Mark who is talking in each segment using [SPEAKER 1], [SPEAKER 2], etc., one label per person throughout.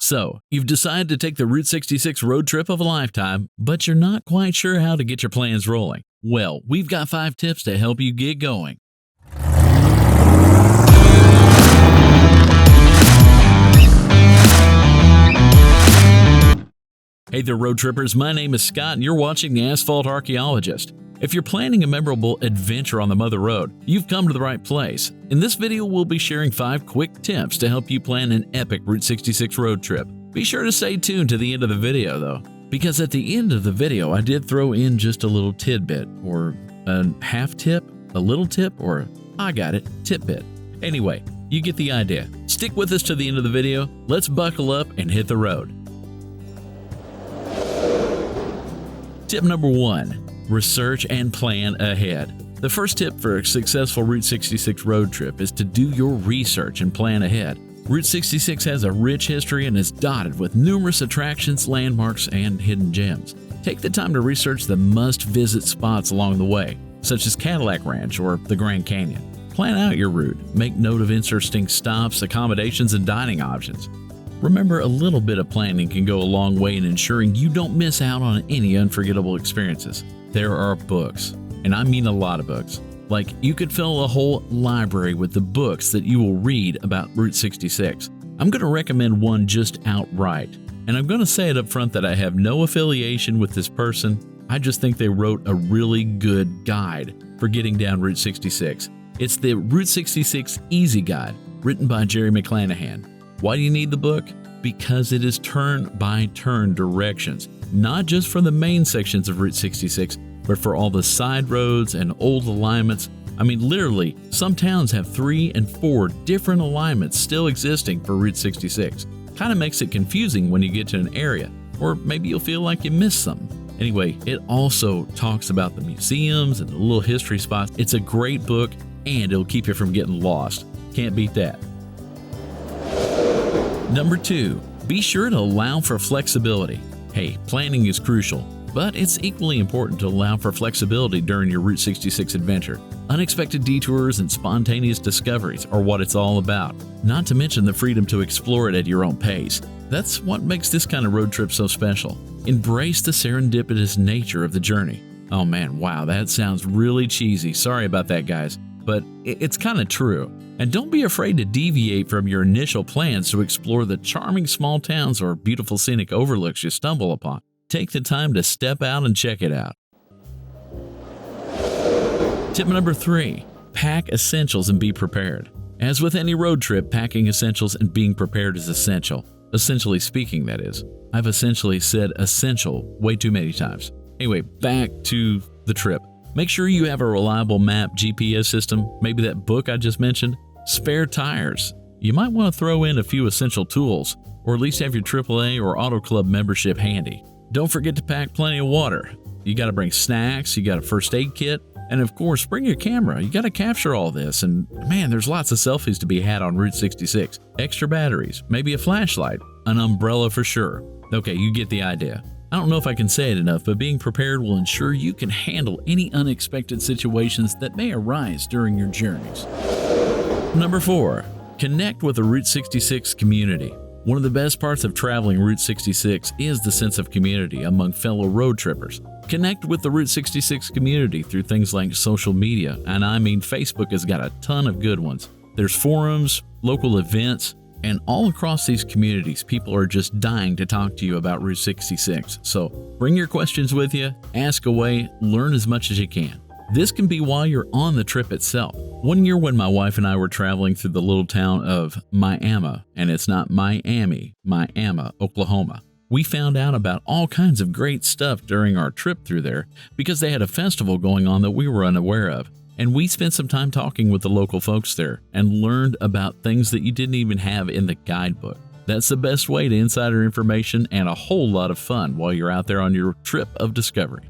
[SPEAKER 1] So, you've decided to take the Route 66 road trip of a lifetime, but you're not quite sure how to get your plans rolling. Well, we've got 5 tips to help you get going. Hey there, road trippers. My name is Scott, and you're watching the ASPHALT Archaeologist. If you're planning a memorable adventure on the Mother Road, you've come to the right place. In this video, we'll be sharing 5 quick tips to help you plan an epic Route 66 road trip. Be sure to stay tuned to the end of the video, though, because at the end of the video, I did throw in just a little tidbit, or a half tip, a little tip, or I got it, tidbit. Anyway, you get the idea. Stick with us to the end of the video. Let's buckle up and hit the road. Tip number 1. Research and plan ahead. The first tip for a successful Route 66 road trip is to do your research and plan ahead. Route 66 has a rich history and is dotted with numerous attractions, landmarks, and hidden gems. Take the time to research the must-visit spots along the way, such as Cadillac Ranch or the Grand Canyon. Plan out your route, make note of interesting stops, accommodations, and dining options. Remember, a little bit of planning can go a long way in ensuring you don't miss out on any unforgettable experiences. There are books, and I mean a lot of books. Like, you could fill a whole library with the books that you will read about Route 66. I'm going to recommend one just outright, and I'm going to say it up front that I have no affiliation with this person. I just think they wrote a really good guide for getting down Route 66. It's the Route 66 Easy Guide, written by Jerry McClanahan. Why do you need the book? Because it is turn-by-turn directions, not just for the main sections of Route 66, but for all the side roads and old alignments. I mean, literally, some towns have 3 and 4 different alignments still existing for Route 66. Kind of makes it confusing when you get to an area, or maybe you'll feel like you missed something. Anyway, it also talks about the museums and the little history spots. It's a great book, and it'll keep you from getting lost. Can't beat that. Number 2, be sure to allow for flexibility. Hey, planning is crucial, but it's equally important to allow for flexibility during your Route 66 adventure. Unexpected detours and spontaneous discoveries are what it's all about, not to mention the freedom to explore it at your own pace. That's what makes this kind of road trip so special. Embrace the serendipitous nature of the journey. Oh man, wow, that sounds really cheesy. Sorry about that, guys, but it's kind of true. And don't be afraid to deviate from your initial plans to explore the charming small towns or beautiful scenic overlooks you stumble upon. Take the time to step out and check it out. Tip number 3, pack essentials and be prepared. As with any road trip, packing essentials and being prepared is essential. Essentially speaking, that is. I've essentially said essential way too many times. Anyway, back to the trip. Make sure you have a reliable map, GPS system, maybe that book I just mentioned. Spare tires. You might want to throw in a few essential tools, or at least have your AAA or Auto Club membership handy. Don't forget to pack plenty of water. You got to bring snacks, you got a first aid kit, and of course, bring your camera. You got to capture all this, and man, there's lots of selfies to be had on Route 66. Extra batteries, maybe a flashlight, an umbrella for sure. Okay, you get the idea. I don't know if I can say it enough, but being prepared will ensure you can handle any unexpected situations that may arise during your journeys. Number 4, connect with the Route 66 community. One of the best parts of traveling Route 66 is the sense of community among fellow road trippers. Connect with the Route 66 community through things like social media, and I mean Facebook has got a ton of good ones. There's forums, local events, and all across these communities, people are just dying to talk to you about Route 66. So bring your questions with you, ask away, learn as much as you can. This can be while you're on the trip itself. One year when my wife and I were traveling through the little town of Miami, and it's not Miami, Miami, Oklahoma, we found out about all kinds of great stuff during our trip through there because they had a festival going on that we were unaware of. And we spent some time talking with the local folks there and learned about things that you didn't even have in the guidebook. That's the best way to insider information and a whole lot of fun while you're out there on your trip of discovery.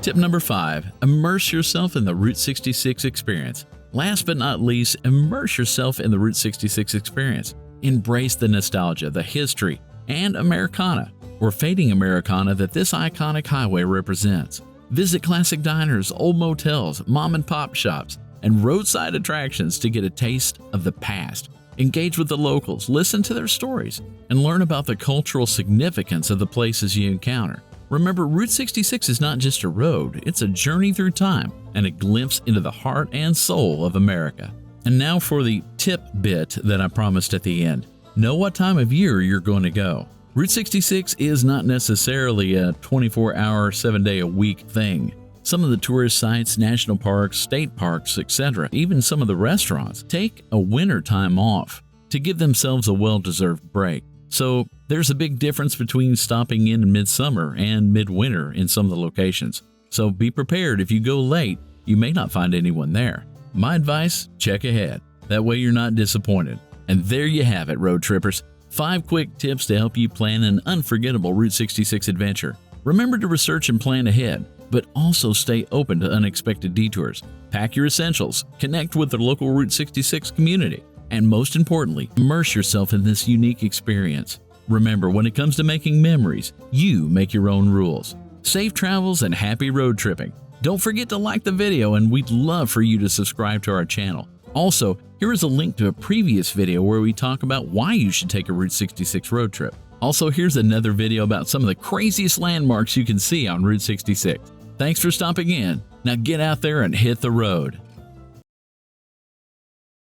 [SPEAKER 1] Tip number 5, immerse yourself in the Route 66 experience. Last but not least, immerse yourself in the Route 66 experience. Embrace the nostalgia, the history, and Americana, or fading Americana that this iconic highway represents. Visit classic diners, old motels, mom and pop shops, and roadside attractions to get a taste of the past. Engage with the locals, listen to their stories, and learn about the cultural significance of the places you encounter. Remember, Route 66 is not just a road, it's a journey through time and a glimpse into the heart and soul of America. And now for the tip bit that I promised at the end. Know what time of year you're going to go. Route 66 is not necessarily a 24-hour, 7-day-a-week thing. Some of the tourist sites, national parks, state parks, etc., even some of the restaurants, take a winter time off to give themselves a well-deserved break. So there's a big difference between stopping in midsummer and midwinter in some of the locations. So be prepared. If you go late, you may not find anyone there. My advice, check ahead. That way you're not disappointed. And there you have it, road trippers. 5 quick tips to help you plan an unforgettable Route 66 adventure. Remember to research and plan ahead, but also stay open to unexpected detours. Pack your essentials, connect with the local Route 66 community, and most importantly, immerse yourself in this unique experience. Remember, when it comes to making memories, you make your own rules. Safe travels and happy road tripping. Don't forget to like the video, and we'd love for you to subscribe to our channel. Also, here is a link to a previous video where we talk about why you should take a Route 66 road trip. Also, here's another video about some of the craziest landmarks you can see on Route 66. Thanks for stopping in. Now get out there and hit the road.